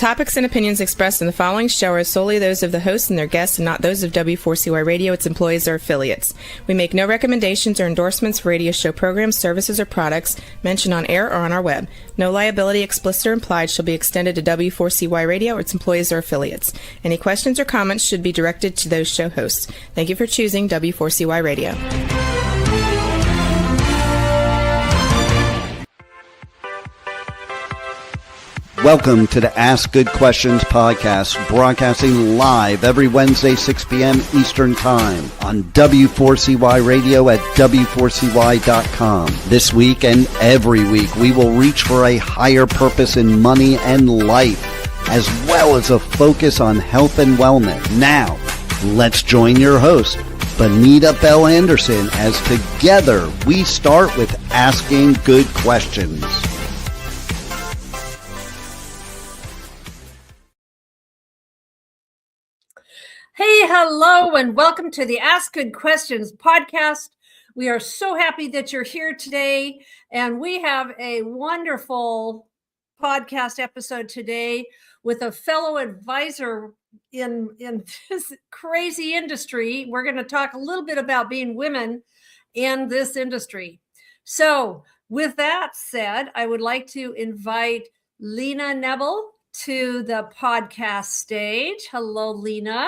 topics and opinions expressed in the following show are solely those of the host and their guests and not those of W4CY Radio, its employees, or affiliates. We make no recommendations or endorsements for radio show programs, services, or products mentioned on air or on our web. No liability, explicit or implied, shall be extended to W4CY Radio or its employees or affiliates. Any questions or comments should be directed to those show hosts. Thank you for choosing W4CY Radio. Welcome to the Ask Good Questions podcast, broadcasting live every Wednesday, 6 p.m. Eastern Time on W4CY Radio at W4CY.com. This week and every week, we will reach for a higher purpose in money and life, as well as a focus on health and wellness. Now, let's join your host, Bonita Bell Anderson, as together we start with Asking Good Questions. Hey, hello, and welcome to the Ask Good Questions podcast. We are so happy that you're here today, and we have a wonderful podcast episode today with a fellow advisor in this crazy industry. We're going to talk a little bit about being women in this industry. So with that said, I would like to invite Lena Nebel to the podcast stage. Hello, Lena.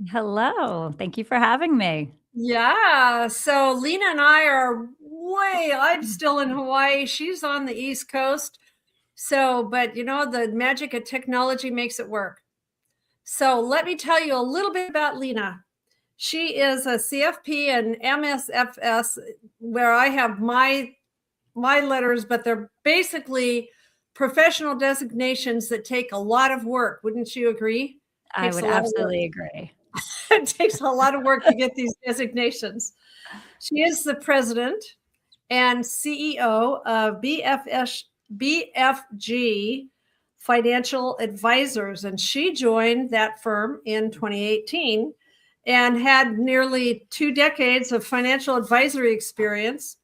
Hello. Thank you for having me. Yeah. So Lena and I are I'm still in Hawaii. She's on the East Coast. So, but you know, the magic of technology makes it work. So let me tell you a little bit about Lena. She is a CFP and MSFS, where I have my letters, but they're basically professional designations that take a lot of work. Wouldn't you agree? I would absolutely agree. It takes a lot of work to get these designations. She is the president and CEO of BFG Financial Advisors, and she joined that firm in 2018 and had nearly 2 decades of financial advisory experience.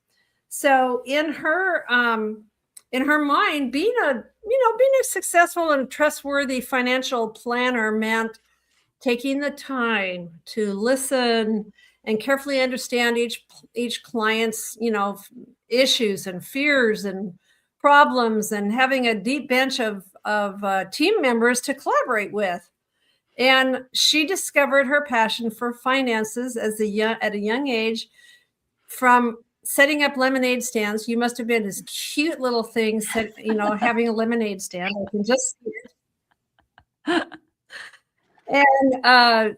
So in her mind, being a successful and trustworthy financial planner meant taking the time to listen and carefully understand each client's, issues and fears and problems, and having a deep bench of team members to collaborate with. And she discovered her passion for finances at a young age from setting up lemonade stands. You must have been this cute little thing, having a lemonade stand. I can just see it. And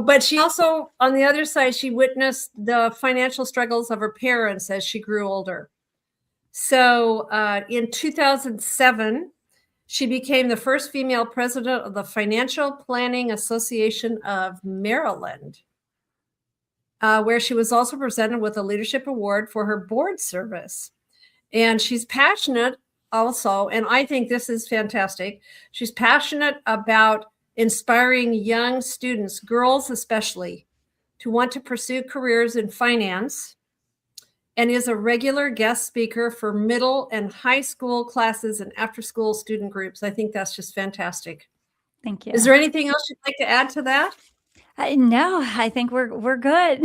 but she also, on the other side, she witnessed the financial struggles of her parents as she grew older. So in 2007, she became the first female president of the Financial Planning Association of Maryland, where she was also presented with a leadership award for her board service. And she's passionate also, and I think this is fantastic. She's passionate about inspiring young students, girls especially, to want to pursue careers in finance, and is a regular guest speaker for middle and high school classes and after-school student groups. I think that's just fantastic. Thank you. Is there anything else you'd like to add to that? No, I think we're good.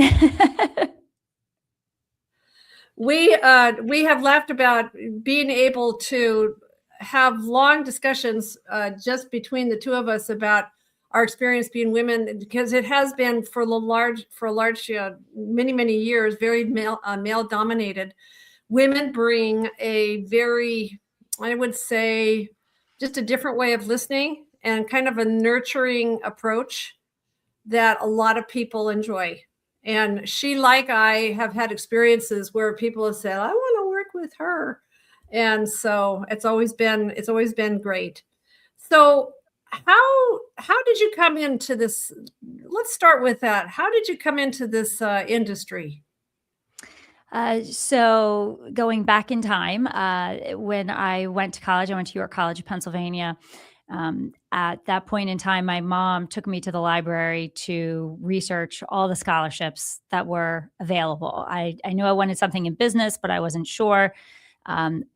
We have laughed about being able to have long discussions just between the two of us about our experience being women, because it has been for many years very male dominated. Women bring a very, I would say, just a different way of listening and kind of a nurturing approach that a lot of people enjoy. And she, like I, have had experiences where people have said, I want to work with her. And so it's always been great. So how did you come into this? Let's start with that. How did you come into this industry? So going back in time, when I went to college, I went to York College of Pennsylvania. At that point in time, my mom took me to the library to research all the scholarships that were available. I knew I wanted something in business, but I wasn't sure.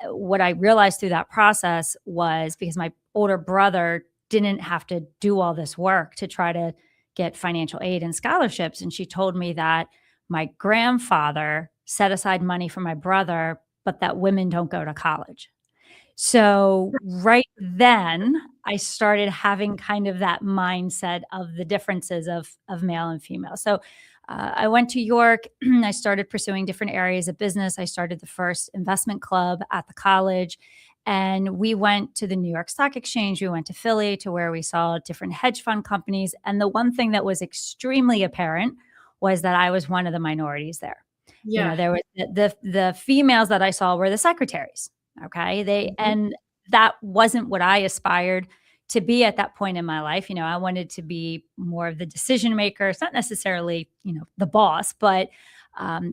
What I realized through that process was, because my older brother didn't have to do all this work to try to get financial aid and scholarships. And she told me that my grandfather set aside money for my brother, but that women don't go to college. So right then I started having kind of that mindset of the differences of male and female. So I went to York. I started pursuing different areas of business. I started the first investment club at the college. And we went to the New York Stock Exchange. We went to Philly to where we saw different hedge fund companies. And the one thing that was extremely apparent was that I was one of the minorities there. Yeah. You know, there was the females that I saw were the secretaries. Okay. And that wasn't what I aspired to be at that point in my life. You know, I wanted to be more of the decision maker. It's not necessarily, the boss, but I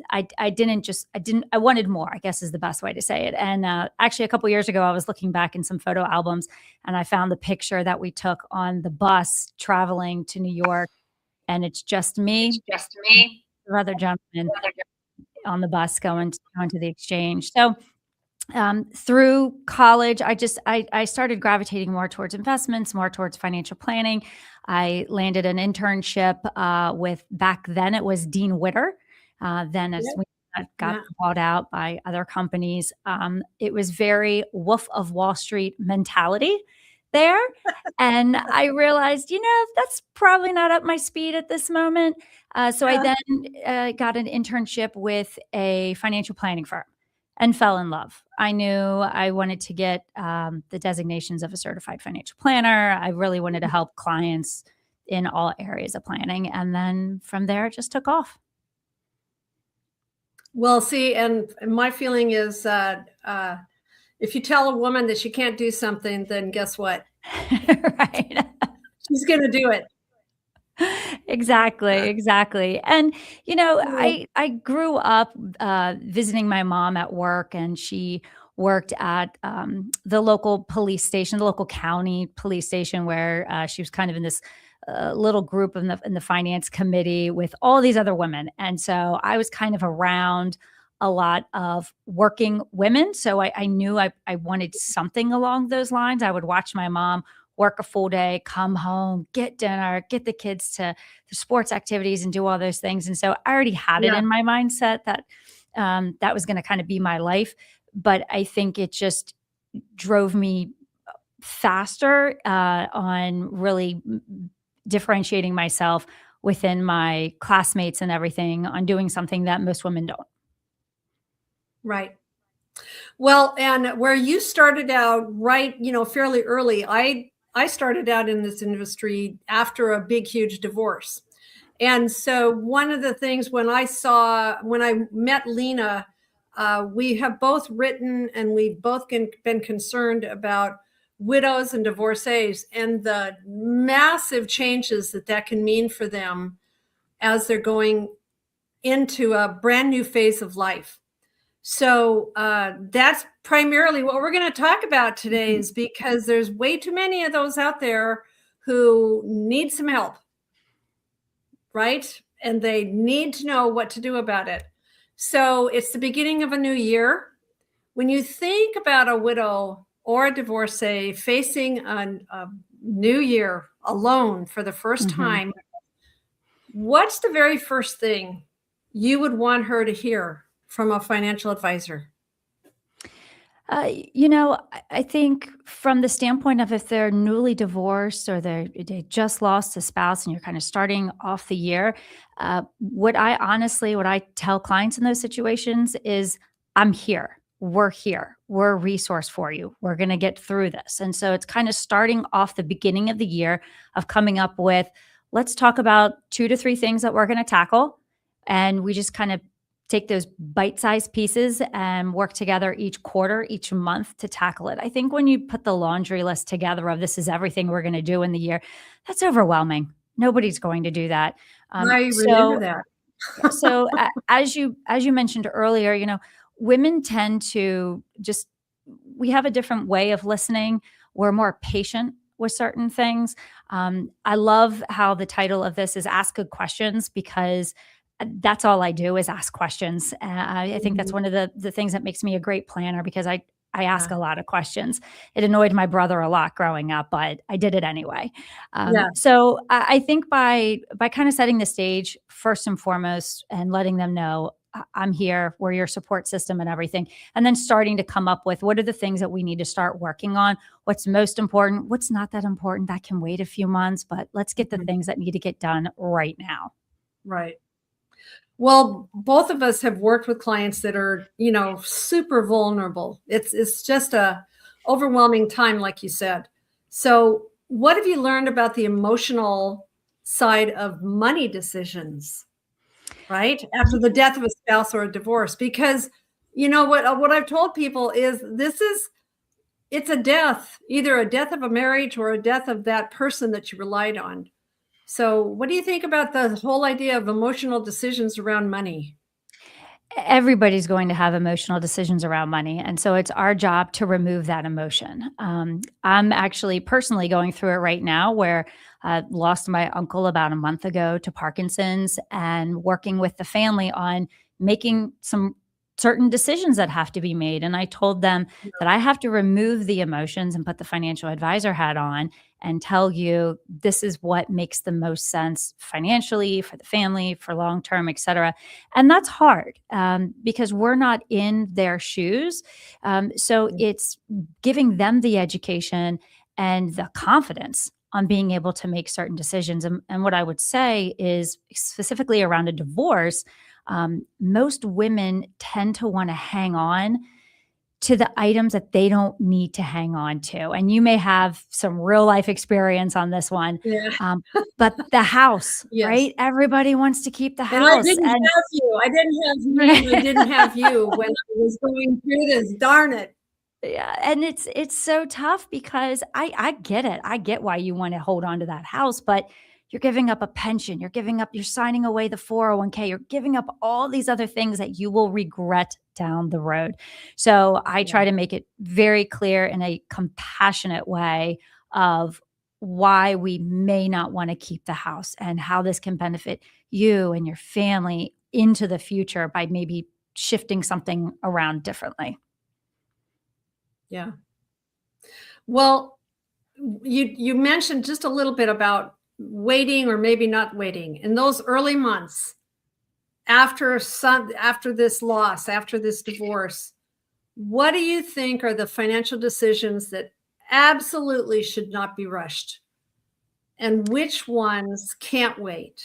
wanted more, I guess is the best way to say it. And actually a couple of years ago, I was looking back in some photo albums and I found the picture that we took on the bus traveling to New York. And it's just me, the other gentleman on the bus going to the exchange. So through college, I started gravitating more towards investments, more towards financial planning. I landed an internship with, back then it was Dean Witter. Then as we got bought out by other companies, it was very Wolf of Wall Street mentality there. And I realized, that's probably not up my speed at this moment. So I then got an internship with a financial planning firm and fell in love. I knew I wanted to get the designations of a certified financial planner. I really wanted to help clients in all areas of planning. And then from there, it just took off. Well, see, and my feeling is if you tell a woman that she can't do something, then guess what? Right. She's going to do it. Exactly. And, I grew up visiting my mom at work, and she worked at the local police station, the local county police station, where she was kind of in this little group in the finance committee with all these other women. And so I was kind of around a lot of working women. So I knew I wanted something along those lines. I would watch my mom work a full day, come home, get dinner, get the kids to the sports activities and do all those things. And so I already had it in my mindset that that was going to kind of be my life. But I think it just drove me faster on really differentiating myself within my classmates and everything, on doing something that most women don't. Right. Well, and where you started out fairly early, I started out in this industry after a big, huge divorce. And so one of the things when I met Lena, we have both written and we've both been concerned about widows and divorcees and the massive changes that can mean for them as they're going into a brand new phase of life. So that's primarily what we're going to talk about today, is because there's way too many of those out there who need some help, right? And they need to know what to do about it. So it's the beginning of a new year. When you think about a widow or a divorcee facing a new year alone for the first time, what's the very first thing you would want her to hear from a financial advisor? I think from the standpoint of if they're newly divorced or they just lost a spouse and you're kind of starting off the year, what I tell clients in those situations is, I'm here. We're here. We're a resource for you. We're going to get through this. And so it's kind of starting off the beginning of the year of coming up with, let's talk about 2 to 3 things that we're going to tackle. And we just kind of take those bite-sized pieces and work together each quarter, each month to tackle it. I think when you put the laundry list together of this is everything we're going to do in the year, that's overwhelming. Nobody's going to do that. I remember that. So as you mentioned earlier, women tend to we have a different way of listening. We're more patient with certain things. I love how the title of this is Ask Good Questions, because that's all I do is ask questions. I think that's one of the things that makes me a great planner, because I ask a lot of questions. It annoyed my brother a lot growing up, but I did it anyway. Yeah. So I think by kind of setting the stage first and foremost and letting them know I'm here, we're your support system and everything, and then starting to come up with what are the things that we need to start working on, what's most important, what's not that important, that can wait a few months, but let's get the things that need to get done right now. Right. Well, both of us have worked with clients that are, super vulnerable. It's just a overwhelming time, like you said. So what have you learned about the emotional side of money decisions, right? After the death of a spouse or a divorce? Because what I've told people is it's a death, either a death of a marriage or a death of that person that you relied on. So what do you think about the whole idea of emotional decisions around money? Everybody's going to have emotional decisions around money. And so it's our job to remove that emotion. I'm actually personally going through it right now where I lost my uncle about a month ago to Parkinson's and working with the family on making some certain decisions that have to be made. And I told them that I have to remove the emotions and put the financial advisor hat on and tell you this is what makes the most sense financially for the family, for long term, et cetera. And that's hard because we're not in their shoes. So it's giving them the education and the confidence on being able to make certain decisions. And what I would say is specifically around a divorce, most women tend to want to hang on to the items that they don't need to hang on to. And you may have some real life experience on this one. Yeah. But the house, Yes. right? Everybody wants to keep the And I house. didn't have you. I didn't have me. I didn't have you when I was going through this. Darn it. Yeah, and it's so tough because I get it. I get why you want to hold on to that house, but you're giving up a pension, you're signing away the 401k, you're giving up all these other things that you will regret down the road. So I try to make it very clear in a compassionate way of why we may not want to keep the house and how this can benefit you and your family into the future by maybe shifting something around differently. Yeah. Well, you mentioned just a little bit about waiting or maybe not waiting in those early months after this loss, after this divorce. What do you think are the financial decisions that absolutely should not be rushed? And which ones can't wait?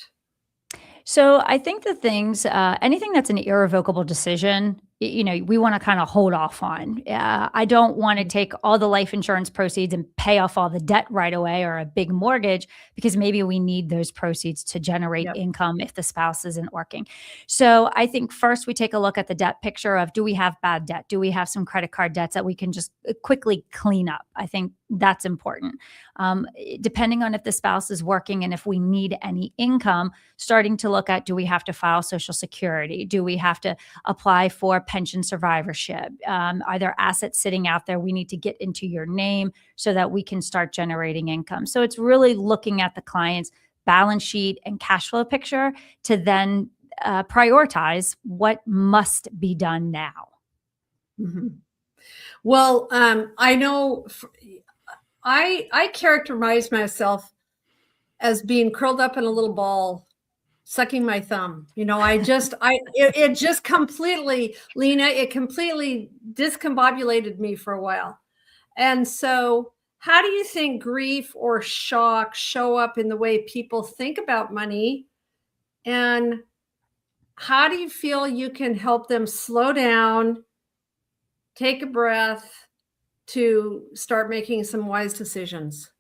So I think the things, anything that's an irrevocable decision, we want to kind of hold off on. I don't want to take all the life insurance proceeds and pay off all the debt right away or a big mortgage because maybe we need those proceeds to generate income if the spouse isn't working. So I think first we take a look at the debt picture of, do we have bad debt? Do we have some credit card debts that we can just quickly clean up? I think that's important. Depending on if the spouse is working and if we need any income, starting to look at, do we have to file Social Security? Do we have to apply for pension survivorship? Are there assets sitting out there we need to get into your name so that we can start generating income? So it's really looking at the client's balance sheet and cash flow picture to then prioritize what must be done now. Mm-hmm. Well, I know I characterize myself as being curled up in a little ball, sucking my thumb. It just completely, Lena, it completely discombobulated me for a while. And so how do you think grief or shock show up in the way people think about money? And how do you feel you can help them slow down, take a breath, to start making some wise decisions?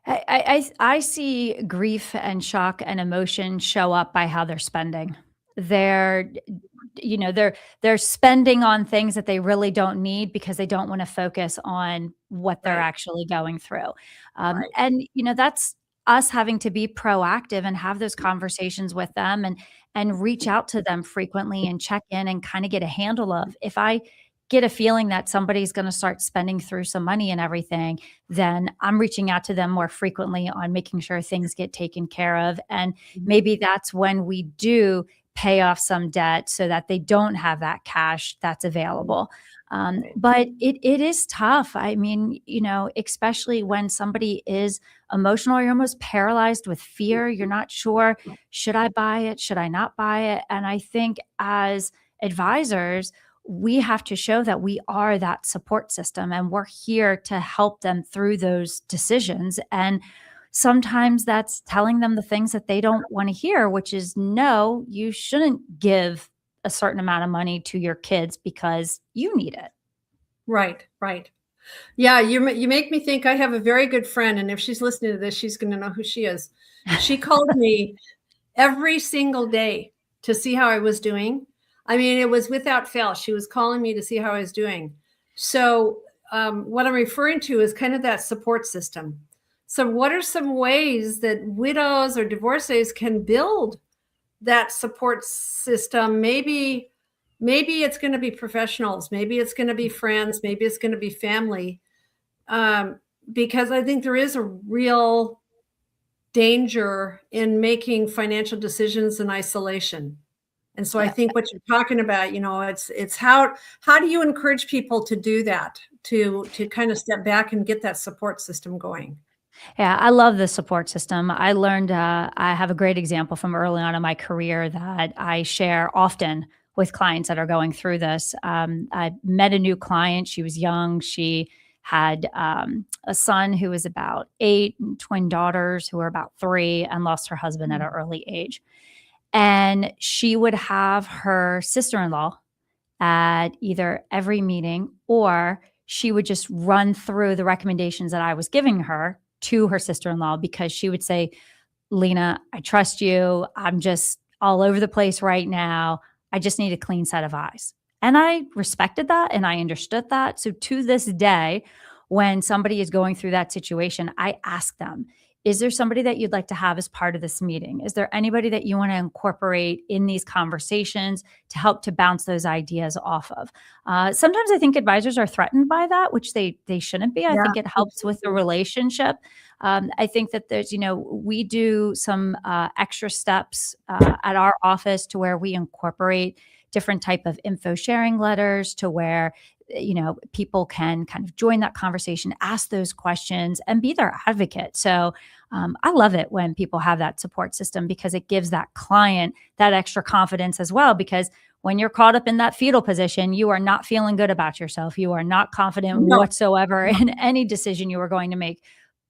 I see grief and shock and emotion show up by how they're spending. They're spending on things that they really don't need because they don't want to focus on what they're actually going through. And that's us having to be proactive and have those conversations with them and reach out to them frequently and check in and kind of get a handle of, if I get a feeling that somebody's going to start spending through some money and everything, then I'm reaching out to them more frequently on making sure things get taken care of. And maybe that's when we do pay off some debt so that they don't have that cash that's available. But it is tough. I mean, especially when somebody is emotional, you're almost paralyzed with fear. You're not sure, should I buy it? Should I not buy it? And I think as advisors, we have to show that we are that support system and we're here to help them through those decisions. And sometimes that's telling them the things that they don't want to hear, which is no, you shouldn't give a certain amount of money to your kids because you need it. Right, right. Yeah, you make me think I have a very good friend, and if she's listening to this, she's going to know who she is. She called me every single day to see how I was doing. I mean, it was without fail. She was calling me to see how I was doing. So what I'm referring to is kind of that support system. So what are some ways that widows or divorcees can build that support system? Maybe it's going to be professionals. Maybe it's going to be friends. Maybe it's going to be family. Because I think there is a real danger in making financial decisions in isolation. And so I think what you're talking about, it's how do you encourage people to do that, to kind of step back and get that support system going? Yeah, I love the support system. I learned, I have a great example from early on in my career that I share often with clients that are going through this. I met a new client. She was young. She had a son who was about 8 and twin daughters who were about 3 and lost her husband at an early age. And she would have her sister-in-law at either every meeting, or she would just run through the recommendations that I was giving her to her sister-in-law, because she would say, Lena, I trust you. I'm just all over the place right now. I just need a clean set of eyes. And I respected that and I understood that. So to this day, when somebody is going through that situation, I ask them, is there somebody that you'd like to have as part of this meeting? Is there anybody that you want to incorporate in these conversations to help to bounce those ideas off of? Sometimes I think advisors are threatened by that, which they shouldn't be. I think it helps with the relationship. I think that there's, we do some extra steps at our office to where we incorporate different type of info sharing letters to where people can kind of join that conversation, ask those questions, and be their advocate. So I love it when people have that support system, because it gives that client that extra confidence as well. Because when you're caught up in that fetal position, you are not feeling good about yourself. You are not confident whatsoever in any decision you are going to make.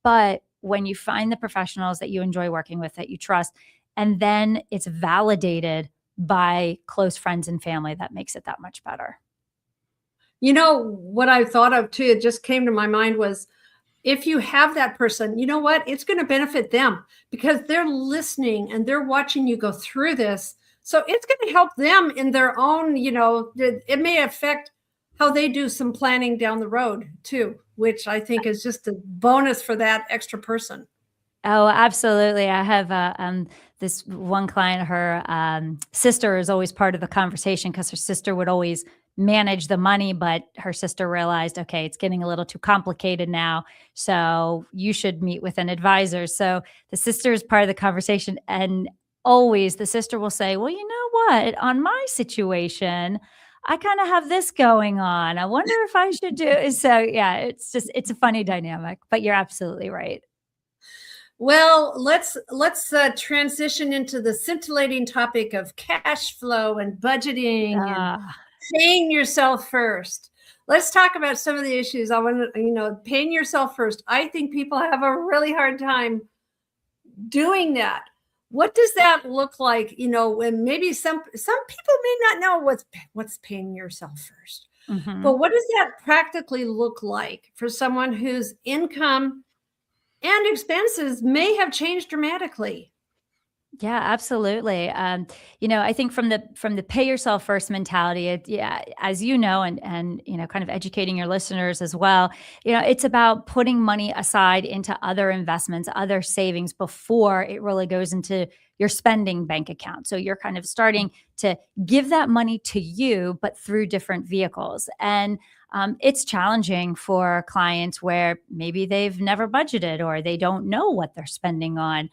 But when you find the professionals that you enjoy working with, that you trust, and then it's validated by close friends and family, that makes it that much better. What I thought of too, it just came to my mind, was if you have that person, you know what, it's going to benefit them because they're listening and they're watching you go through this. So it's going to help them in their own, it may affect how they do some planning down the road too, which I think is just a bonus for that extra person. Oh, absolutely. I have this one client, her sister is always part of the conversation because her sister would always manage the money, but her sister realized, okay, it's getting a little too complicated now. So you should meet with an advisor. So the sister is part of the conversation, and always the sister will say, well, you know what, on my situation, I kind of have this going on. I wonder if I should do. So yeah, it's a funny dynamic, but you're absolutely right. Well, let's transition into the scintillating topic of cash flow and budgeting and paying yourself first. Let's talk about some of the issues. I want to, paying yourself first. I think people have a really hard time doing that. What does that look like? When maybe some people may not know what's paying yourself first. Mm-hmm. But what does that practically look like for someone whose income and expenses may have changed dramatically? Yeah, absolutely. I think from the pay yourself first mentality, as you know, and kind of educating your listeners as well, it's about putting money aside into other investments, other savings before it really goes into your spending bank account. So you're kind of starting to give that money to you, but through different vehicles. And It's challenging for clients where maybe they've never budgeted or they don't know what they're spending on.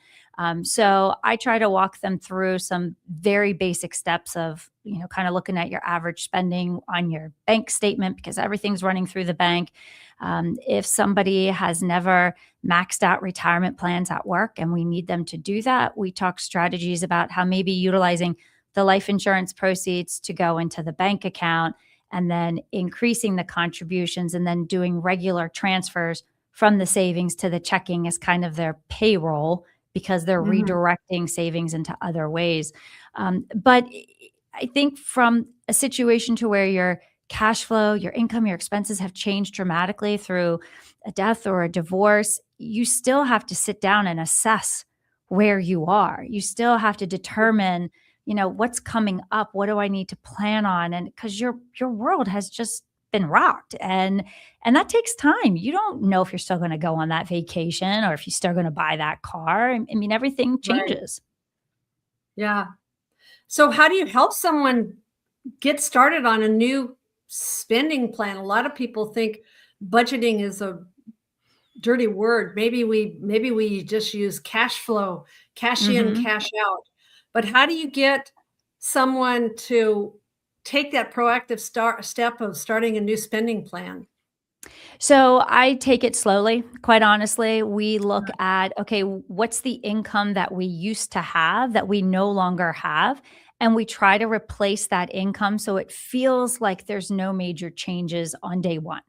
So I try to walk them through some very basic steps of, kind of looking at your average spending on your bank statement, because everything's running through the bank. If somebody has never maxed out retirement plans at work and we need them to do that, we talk strategies about how maybe utilizing the life insurance proceeds to go into the bank account and then increasing the contributions and then doing regular transfers from the savings to the checking as kind of their payroll, because they're redirecting savings into other ways. But I think from a situation to where your cash flow, your income, your expenses have changed dramatically through a death or a divorce, you still have to sit down and assess where you are. You still have to determine, what's coming up? What do I need to plan on? And because your world has just been rocked, and that takes time. You don't know if you're still going to go on that vacation or if you're still going to buy that car. I mean, everything changes. Right. Yeah. So how do you help someone get started on a new spending plan? A lot of people think budgeting is a dirty word. Maybe we just use cash flow, cash in, cash out. But how do you get someone to take that proactive step of starting a new spending plan? So I take it slowly. Quite honestly, we look at, okay, what's the income that we used to have that we no longer have? And we try to replace that income so it feels like there's no major changes on day one.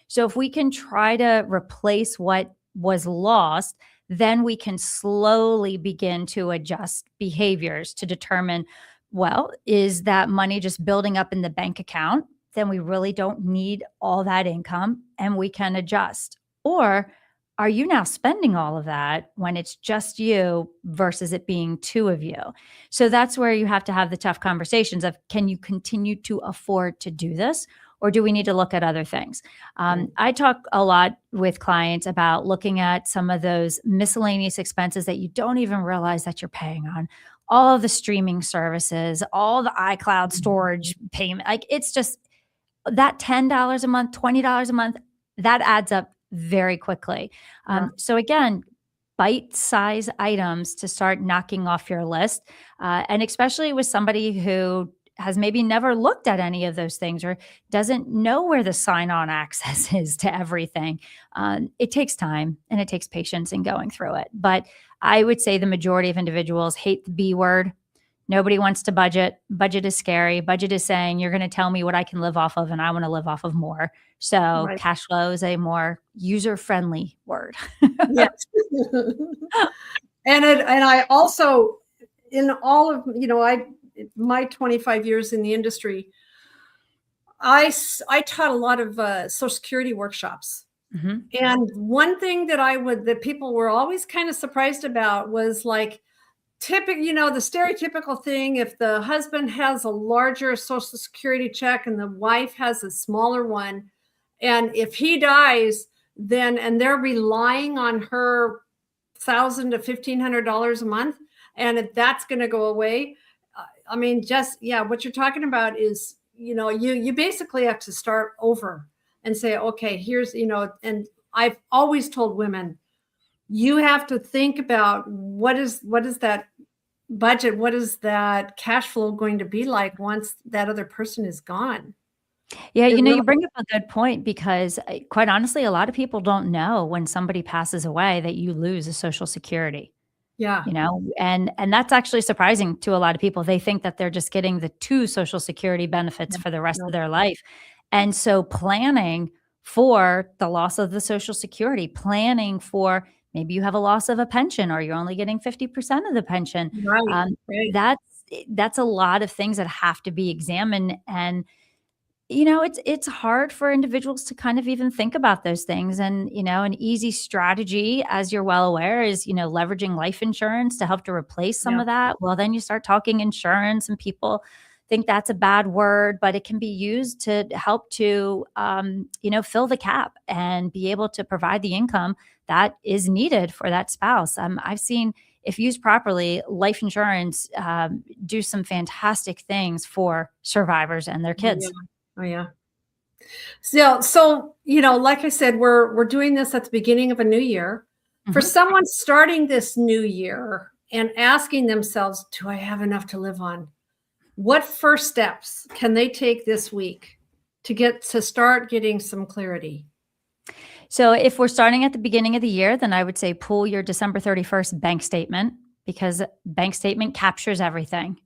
So if we can try to replace what was lost, then we can slowly begin to adjust behaviors to determine, well, is that money just building up in the bank account? Then we really don't need all that income and we can adjust. Or are you now spending all of that when it's just you versus it being two of you? So that's where you have to have the tough conversations of, can you continue to afford to do this? Or do we need to look at other things? I talk a lot with clients about looking at some of those miscellaneous expenses that you don't even realize that you're paying on. All of the streaming services, all the iCloud storage payment. Like, it's just that $10 a month, $20 a month, that adds up very quickly. So again, bite-size items to start knocking off your list. And especially with somebody who has maybe never looked at any of those things or doesn't know where the sign-on access is to everything. It takes time and it takes patience in going through it. But I would say the majority of individuals hate the B word. Nobody wants to budget. Budget is scary. Budget is saying, you're going to tell me what I can live off of, and I want to live off of more. So cash flow is a more user-friendly word. Yes. And I also, in all of, my 25 years in the industry, I taught a lot of Social Security workshops. And one thing that people were always kind of surprised about was like, the stereotypical thing, if the husband has a larger Social Security check and the wife has a smaller one, and if he dies, and they're relying on her $1,000 to $1,500 a month, and if that's going to go away, what you're talking about is, you basically have to start over and say, okay, here's, and I've always told women, you have to think about what is that budget, what is that cash flow going to be like once that other person is gone? Yeah, you bring up a good point, because quite honestly, a lot of people don't know when somebody passes away that you lose a Social Security. Yeah. And that's actually surprising to a lot of people. They think that they're just getting the 2 Social Security benefits for the rest of their life. And so planning for the loss of the Social Security, planning for maybe you have a loss of a pension or you're only getting 50% of the pension. Right. That's a lot of things that have to be examined. And it's hard for individuals to kind of even think about those things. And, an easy strategy, as you're well aware, is, leveraging life insurance to help to replace some of that. Well, then you start talking insurance and people think that's a bad word, but it can be used to help to, fill the cap and be able to provide the income that is needed for that spouse. I've seen, if used properly, life insurance do some fantastic things for survivors and their kids. Oh, yeah. So like I said, we're doing this at the beginning of a new year. For someone starting this new year and asking themselves, do I have enough to live on? What first steps can they take this week to start getting some clarity? So if we're starting at the beginning of the year, then I would say pull your December 31st bank statement, because bank statement captures everything.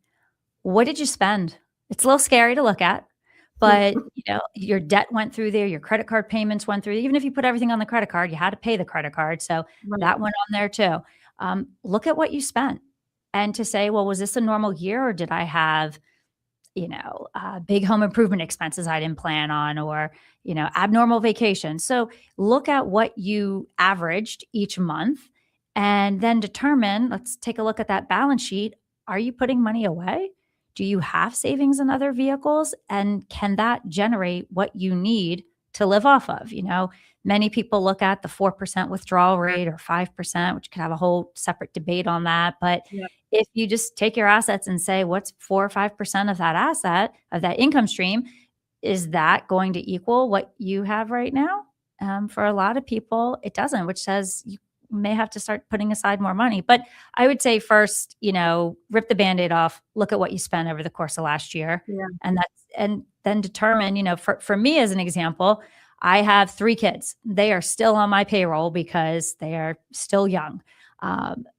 What did you spend? It's a little scary to look at, but your debt went through there, your credit card payments went through. Even if you put everything on the credit card, you had to pay the credit card. So Right. that went on there too. Look at what you spent, and to say, well, was this a normal year, or did I have big home improvement expenses I didn't plan on, or, abnormal vacation. So look at what you averaged each month, and then determine, let's take a look at that balance sheet. Are you putting money away? Do you have savings in other vehicles? And can that generate what you need to live off of? Many people look at the 4% withdrawal rate or 5%, which could have a whole separate debate on that. But Yeah. if you just take your assets and say, what's 4 or 5% of that asset, of that income stream, is that going to equal what you have right now? For a lot of people, it doesn't, which says you may have to start putting aside more money. But I would say first, rip the Band-Aid off, look at what you spent over the course of last year. Yeah. And then determine, for me as an example, I have 3 kids. They are still on my payroll because they are still young.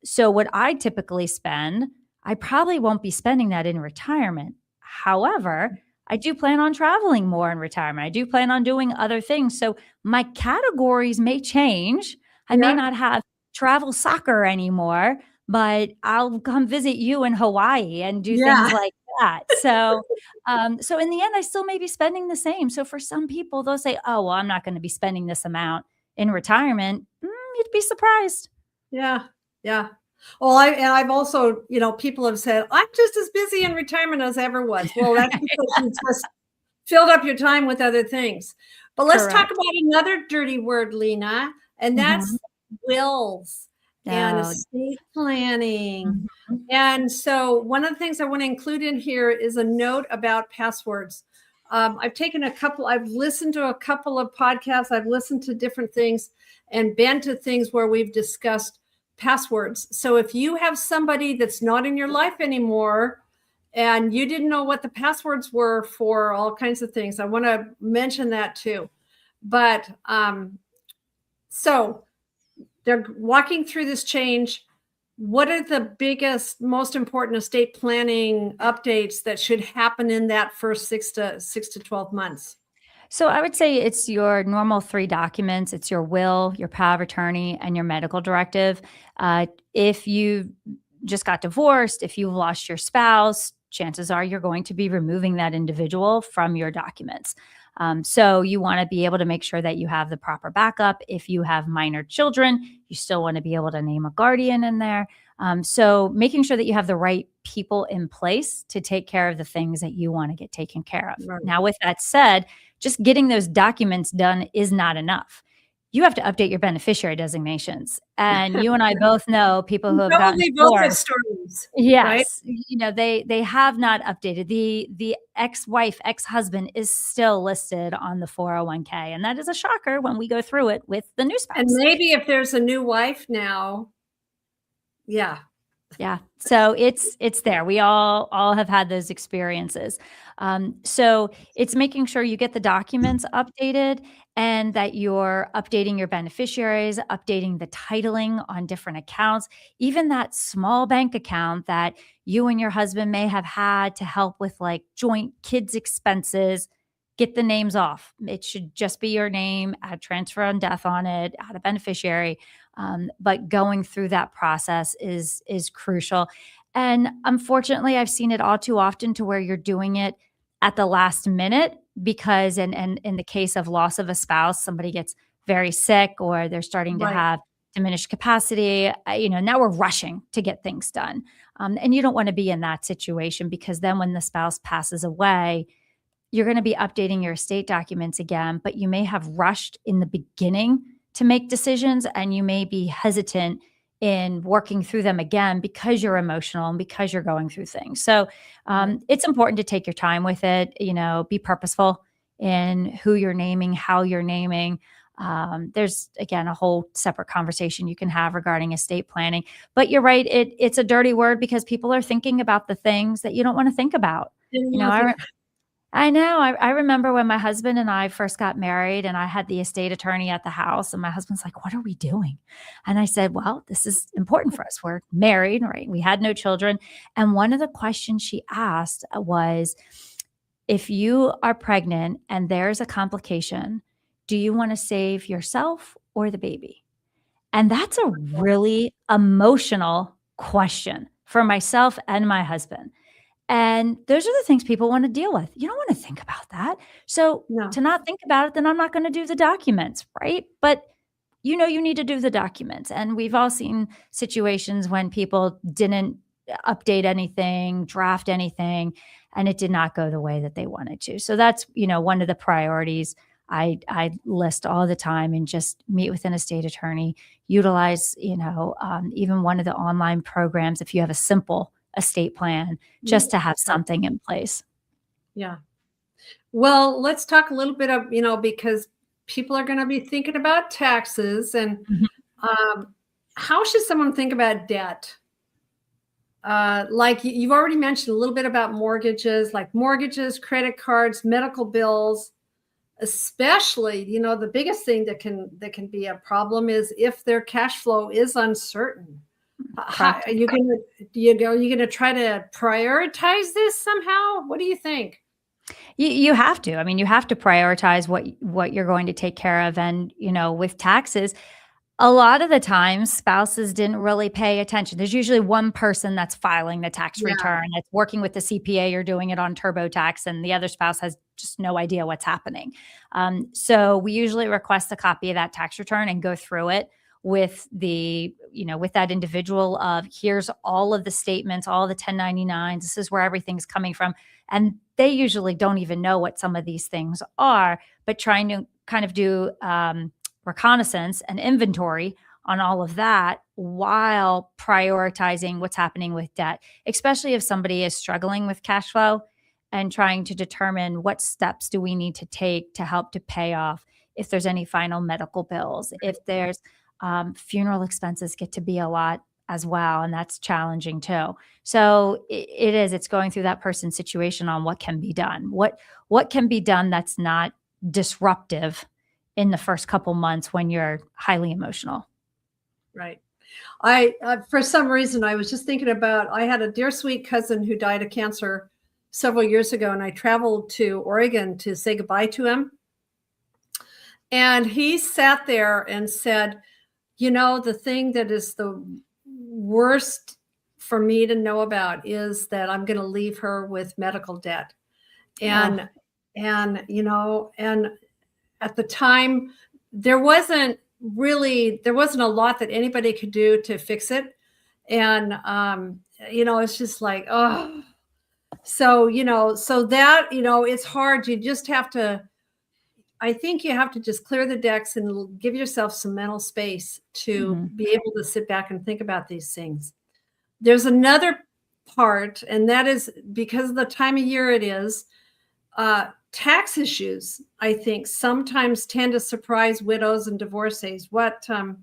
So what I typically spend, I probably won't be spending that in retirement. However, I do plan on traveling more in retirement. I do plan on doing other things. So my categories may change. I may Yeah. not have travel soccer anymore, but I'll come visit you in Hawaii and do Yeah. things like that. So, so in the end, I still may be spending the same. So for some people, they'll say, "Oh, well, I'm not going to be spending this amount in retirement." You'd be surprised. Yeah. Yeah. Well, I've also, people have said, I'm just as busy in retirement as I ever was. Well, that's because you just filled up your time with other things. But let's talk Correct. about another dirty word, Lena, and that's wills and Oh, estate planning. mhm. And so one of the things I want to include in here is a note about passwords. I've listened to a couple of podcasts, I've listened to different things and been to things where we've discussed passwords. So if you have somebody that's not in your life anymore and you didn't know what the passwords were for all kinds of things, I want to mention that too. But so they're walking through this change. What are the biggest, most important estate planning updates that should happen in that first 6 to 12 months? So I would say it's your normal 3 documents. It's your will, your power of attorney, and your medical directive. If you just got divorced, if you've lost your spouse, chances are you're going to be removing that individual from your documents. So you want to be able to make sure that you have the proper backup. If you have minor children, you still want to be able to name a guardian in there. So making sure that you have the right people in place to take care of the things that you want to get taken care of. Right. Now, with that said, just getting those documents done is not enough. You have to update your beneficiary designations. And you and I both know people who have gotten Probably both have divorced. stories, right? Yes, they have not updated. The ex-wife, ex-husband is still listed on the 401k, and that is a shocker when we go through it with the new spouse. And maybe if there's a new wife now, yeah. Yeah. So it's there. We all have had those experiences. So it's making sure you get the documents updated, and that you're updating your beneficiaries, updating the titling on different accounts, even that small bank account that you and your husband may have had to help with, like joint kids expenses. Get the names off. It should just be your name, add transfer on death on it, add a beneficiary. But going through that process is crucial. And unfortunately, I've seen it all too often to where you're doing it at the last minute because, and in the case of loss of a spouse, somebody gets very sick or they're starting to Right. have diminished capacity. Now we're rushing to get things done. And you don't want to be in that situation, because then when the spouse passes away, you're going to be updating your estate documents again, but you may have rushed in the beginning to make decisions, and you may be hesitant in working through them again because you're emotional and because you're going through things. So it's important to take your time with it, be purposeful in who you're naming, how you're naming. There's, again, a whole separate conversation you can have regarding estate planning. But you're right. It's a dirty word because people are thinking about the things that you don't want to think about. You know, I know. I remember when my husband and I first got married and I had the estate attorney at the house, and my husband's like, "What are we doing?" And I said, "Well, this is important for us. We're married, right? We had no children." And one of the questions she asked was, if you are pregnant and there's a complication, do you want to save yourself or the baby? And that's a really emotional question for myself and my husband. And those are the things people want to deal with. You don't want to think about that. So No. to not think about it, then I'm not going to do the documents, right? But you know, you need to do the documents. And we've all seen situations when people didn't update anything, draft anything, and it did not go the way that they wanted to. So that's, you know, one of the priorities I list all the time, and just meet with an estate attorney, utilize, you know, even one of the online programs if you have a simple estate plan, just to have something in place. Yeah. Well, let's talk a little bit of, you know, because people are going to be thinking about taxes, and how should someone think about debt? Like you've already mentioned a little bit about mortgages, like mortgages, credit cards, medical bills, especially, you know, the biggest thing that can be a problem is if their cash flow is uncertain. How, are you gonna try to prioritize this somehow? What do you think? You have to. I mean, you have to prioritize what you're going to take care of. And, you know, with taxes, a lot of the times spouses didn't really pay attention. There's usually one person that's filing the tax return, that's working with the CPA or doing it on TurboTax, and the other spouse has just no idea what's happening. So we usually request a copy of that tax return and go through it with the, you know, with that individual of, here's all of the statements, all the 1099s, this is where everything's coming from. And they usually don't even know what some of these things are, but trying to kind of do reconnaissance and inventory on all of that while prioritizing what's happening with debt, especially if somebody is struggling with cash flow, and trying to determine what steps do we need to take to help to pay off if there's any final medical bills, if there's funeral expenses get to be a lot as well, and that's challenging too. So it's going through that person's situation on what can be done, what can be done that's not disruptive in the first couple months when you're highly emotional. Right. I for some reason I was just thinking about, I had a dear sweet cousin who died of cancer several years ago, and I traveled to Oregon to say goodbye to him. And he sat there and said, you know, the thing that is the worst for me to know about is that I'm going to leave her with medical debt. And you know, and at the time there wasn't a lot that anybody could do to fix it. And you know, it's just like, oh, so, you know, so that, you know, it's hard. You just have to, I think you have to just clear the decks and give yourself some mental space to be able to sit back and think about these things. There's another part, and that is because of the time of year it is, tax issues, I think, sometimes tend to surprise widows and divorcees. What do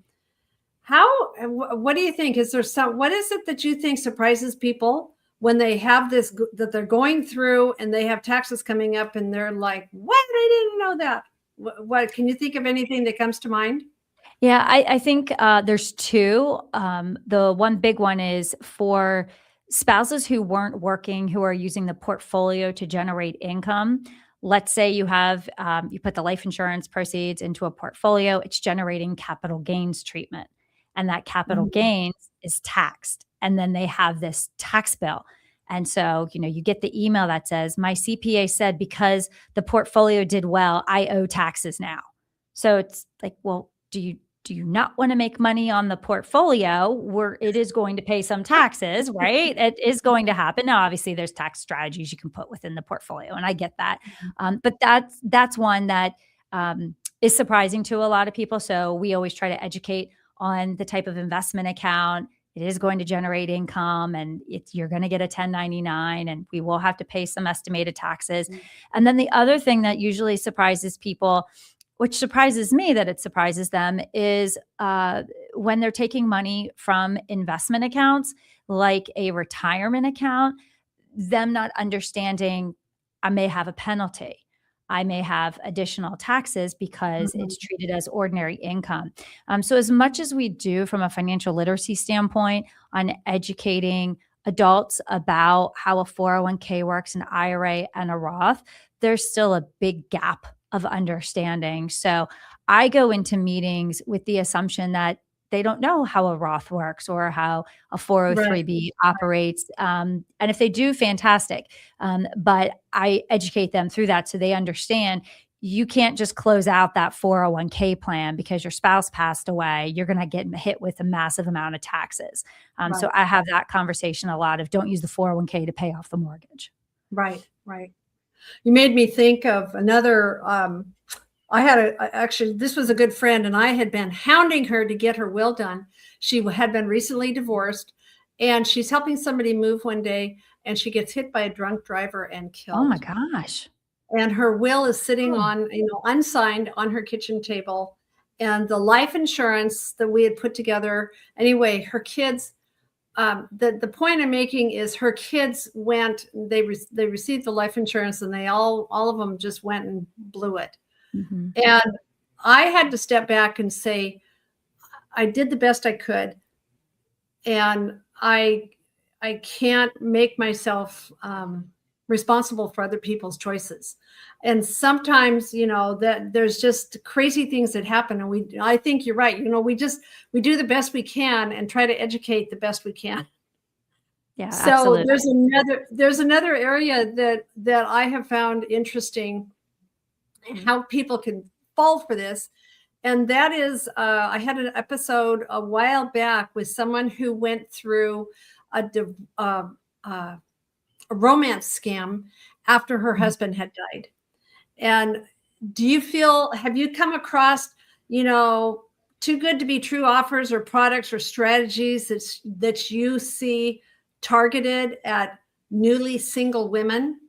you think? Is there what is it that you think surprises people when they have this, that they're going through and they have taxes coming up and they're like, what? I didn't know that. What can you think of anything that comes to mind? Yeah, I think there's two. The one big one is for spouses who weren't working, who are using the portfolio to generate income. Let's say you have, you put the life insurance proceeds into a portfolio, it's generating capital gains treatment. And that capital gains is taxed. And then they have this tax bill. And so, you know, you get the email that says, my CPA said because the portfolio did well, I owe taxes now. So it's like, well, do you not want to make money on the portfolio where it is going to pay some taxes, right? It is going to happen. Now, obviously there's tax strategies you can put within the portfolio, and I get that. But that's one that is surprising to a lot of people. So we always try to educate on the type of investment account, it is going to generate income, and you're going to get a 1099, and we will have to pay some estimated taxes. And then the other thing that usually surprises people, which surprises me that it surprises them, is when they're taking money from investment accounts, like a retirement account, them not understanding I may have a penalty. I may have additional taxes because it's treated as ordinary income. So as much as we do from a financial literacy standpoint on educating adults about how a 401k works, an IRA and a Roth, there's still a big gap of understanding. So I go into meetings with the assumption that they don't know how a Roth works or how a 403b operates. And if they do, fantastic. But I educate them through that so they understand you can't just close out that 401k plan because your spouse passed away. You're going to get hit with a massive amount of taxes. So I have that conversation a lot of don't use the 401k to pay off the mortgage. Right. You made me think of another, actually, this was a good friend, and I had been hounding her to get her will done. She had been recently divorced, and she's helping somebody move one day, and she gets hit by a drunk driver and killed. Oh my gosh. And her will is sitting on, unsigned on her kitchen table. And the life insurance that we had put together, anyway, her kids, the point I'm making is her kids went, they received the life insurance, and they all of them just went and blew it. And I had to step back and say, I did the best I could. And I can't make myself responsible for other people's choices. And sometimes, that there's just crazy things that happen. And I think you're right. We do the best we can and try to educate the best we can. Yeah. So absolutely. there's another area that I have found interesting, how people can fall for this. And that is, I had an episode a while back with someone who went through a romance scam after her husband had died. And have you come across, too good to be true offers or products or strategies that you see targeted at newly single women?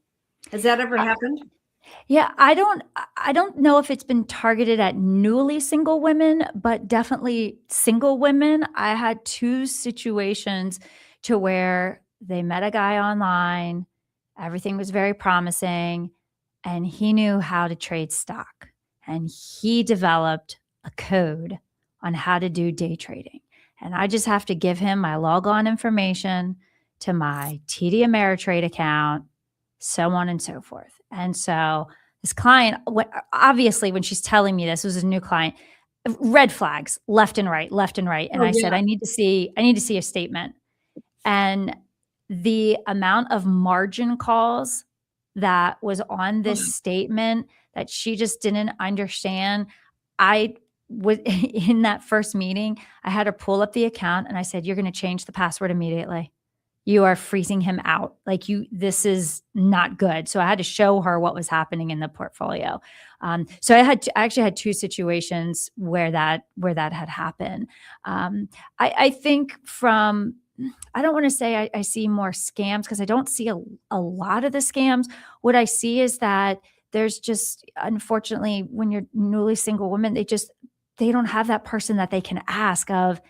Has that ever happened? Yeah, I don't know if it's been targeted at newly single women, but definitely single women. I had 2 situations to where they met a guy online, everything was very promising, and he knew how to trade stock. And he developed a code on how to do day trading. And I just have to give him my logon information to my TD Ameritrade account, so on and so forth. And so this client, obviously, when she's telling me this was a new client, red flags left and right. And I said, I need to see a statement. And the amount of margin calls that was on this statement that she just didn't understand. I was in that first meeting, I had her pull up the account and I said, you're going to change the password immediately. You are freezing him out. This is not good. So I had to show her what was happening in the portfolio. So I actually had 2 situations where that had happened. I think I don't want to say I see more scams because I don't see a lot of the scams. What I see is that there's just, unfortunately, when you're newly single women, they don't have that person that they can ask of,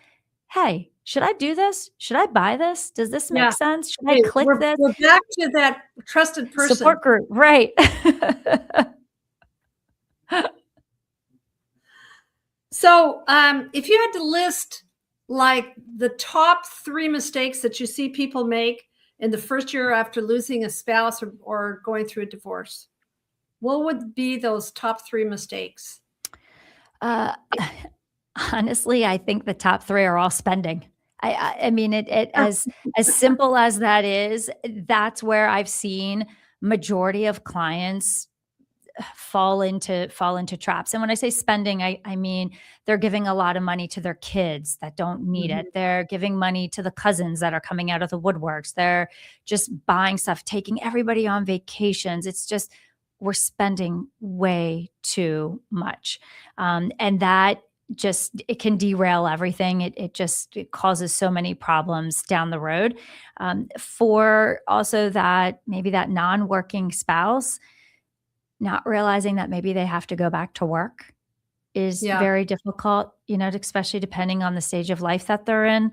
hey, should I do this? Should I buy this? Does this make sense? Should I click this? We're back to that trusted person. Support group, right. So if you had to list the top 3 mistakes that you see people make in the first year after losing a spouse or going through a divorce, what would be those top 3 mistakes? Honestly, I think the top 3 are all spending. I mean, as simple as that is, that's where I've seen majority of clients fall into traps. And when I say spending, I mean, they're giving a lot of money to their kids that don't need it. They're giving money to the cousins that are coming out of the woodworks. They're just buying stuff, taking everybody on vacations. It's just, we're spending way too much. And that just it can derail everything. It causes so many problems down the road. For also that maybe that non-working spouse not realizing that maybe they have to go back to work is Yeah. very difficult, especially depending on the stage of life that they're in.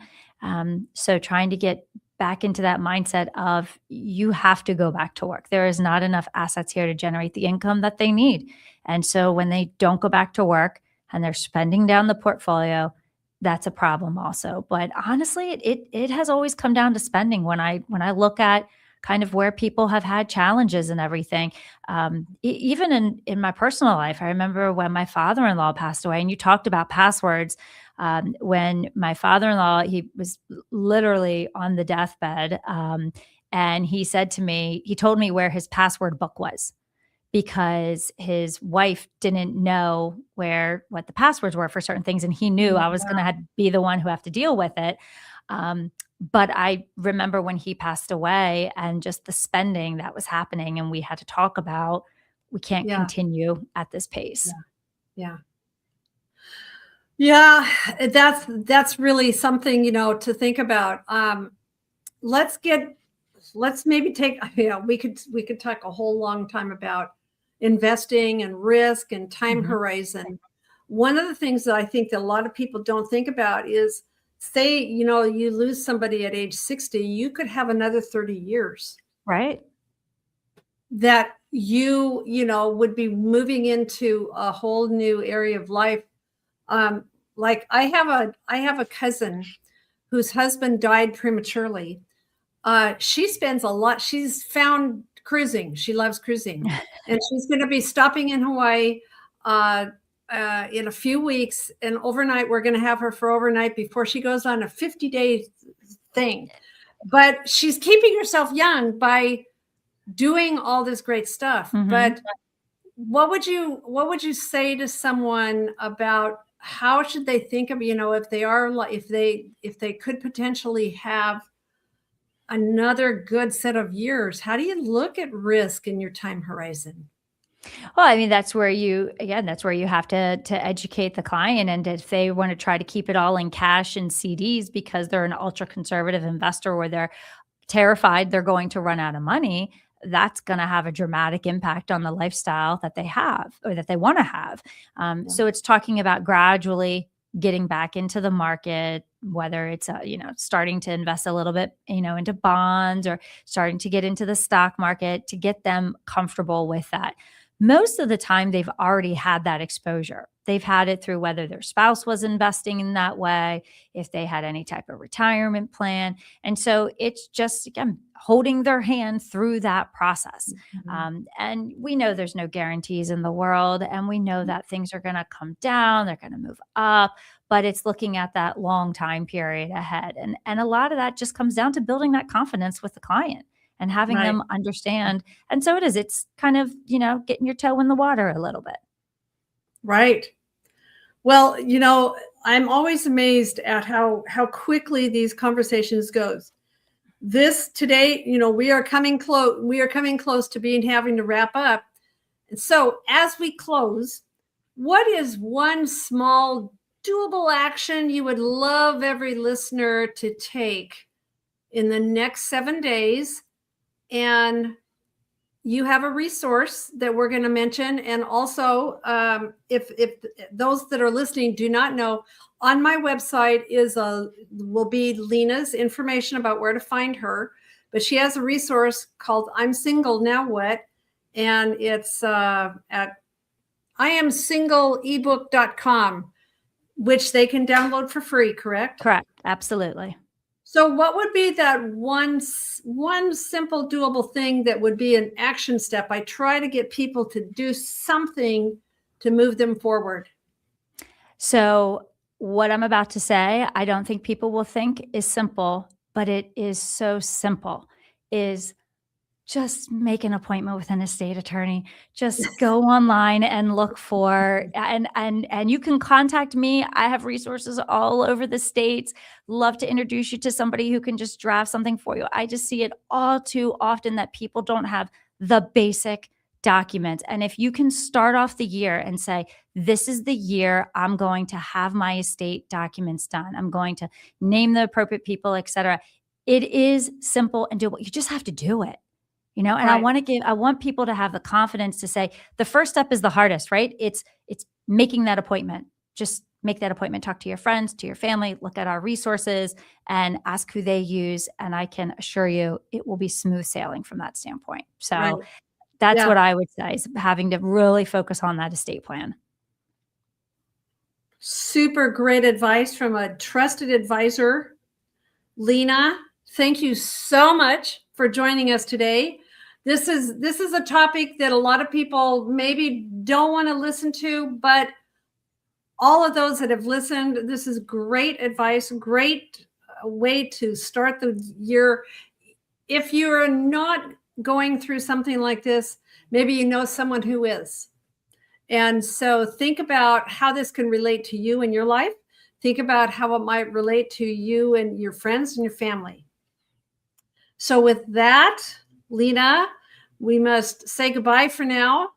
So trying to get back into that mindset of you have to go back to work. There is not enough assets here to generate the income that they need. And so when they don't go back to work and they're spending down the portfolio, that's a problem also. But honestly, it has always come down to spending when I look at kind of where people have had challenges and everything. Even in my personal life, I remember when my father-in-law passed away, and you talked about passwords. When my father-in-law, he was literally on the deathbed, and he said to me, he told me where his password book was because his wife didn't know what the passwords were for certain things, and he knew I was going to be the one who have to deal with it. But I remember when he passed away and just the spending that was happening, and we had to talk about we can't Yeah. continue at this pace. Yeah. Yeah, that's really something, to think about. Let's maybe take, we could talk a whole long time about investing and risk and time horizon. One of the things that I think that a lot of people don't think about is, say, you lose somebody at age 60, you could have another 30 years Right. that you would be moving into a whole new area of life. Like I have a cousin whose husband died prematurely. She spends a lot. She's found cruising. She loves cruising, and she's going to be stopping in Hawaii in a few weeks. And overnight, we're going to have her for overnight before she goes on a 50-day thing. But she's keeping herself young by doing all this great stuff. But what would you say to someone about how should they think of, if they could potentially have another good set of years? How do you look at risk in your time horizon? Well, I mean, that's where you have to educate the client. And if they want to try to keep it all in cash and CDs because they're an ultra conservative investor where they're terrified they're going to run out of money, that's going to have a dramatic impact on the lifestyle that they have or that they want to have. So it's talking about gradually getting back into the market, whether it's, starting to invest a little bit, into bonds or starting to get into the stock market to get them comfortable with that. Most of the time, they've already had that exposure. They've had it through whether their spouse was investing in that way, if they had any type of retirement plan. And so it's just, again, holding their hand through that process. And we know there's no guarantees in the world. And we know that things are going to come down, they're going to move up, but it's looking at that long time period ahead. And a lot of that just comes down to building that confidence with the client and having them understand. And so it's kind of, getting your toe in the water a little bit. Right. Well, I'm always amazed at how quickly these conversations goes. This today, we are coming close to having to wrap up. And so as we close, what is one small doable action you would love every listener to take in the next 7 days? And you have a resource that we're going to mention. And also, if those that are listening do not know, on my website will be Lena's information about where to find her. But she has a resource called I'm Single, Now What? And it's at iamsingleebook.com, which they can download for free, correct? Correct. Absolutely. So what would be that one simple doable thing that would be an action step? I try to get people to do something to move them forward. So what I'm about to say, I don't think people will think is simple, but it is so simple, is just make an appointment with an estate attorney. Just go online and look for, and you can contact me. I have resources all over the states. Love to introduce you to somebody who can just draft something for you. I just see it all too often that people don't have the basic documents. And if you can start off the year and say, this is the year I'm going to have my estate documents done, I'm going to name the appropriate people, etc. It is simple and doable. You just have to do it. And Right. I want people to have the confidence to say the first step is the hardest, right? It's making that appointment. Just make that appointment, talk to your friends, to your family, look at our resources and ask who they use. And I can assure you it will be smooth sailing from that standpoint. Right. So that's Yeah. what I would say, is having to really focus on that estate plan. Super great advice from a trusted advisor. Lena, thank you so much for joining us today. This is a topic that a lot of people maybe don't want to listen to, but all of those that have listened, this is great advice, great way to start the year. If you're not going through something like this, maybe you know someone who is. And so think about how this can relate to you in your life. Think about how it might relate to you and your friends and your family. So with that, Lena, we must say goodbye for now.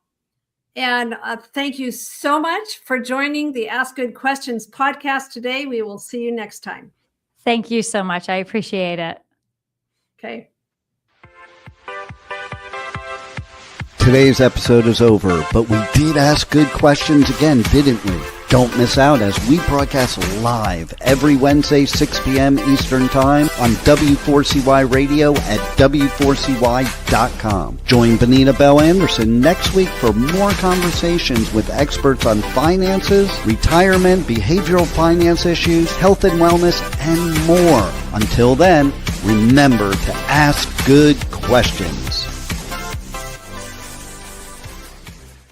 And thank you so much for joining the Ask Good Questions podcast today. We will see you next time. Thank you so much. I appreciate it. Okay. Today's episode is over, but we did ask good questions again, didn't we? Don't miss out as we broadcast live every Wednesday, 6 p.m. Eastern Time on W4CY Radio at W4CY.com. Join Benita Bell Anderson next week for more conversations with experts on finances, retirement, behavioral finance issues, health and wellness, and more. Until then, remember to ask good questions.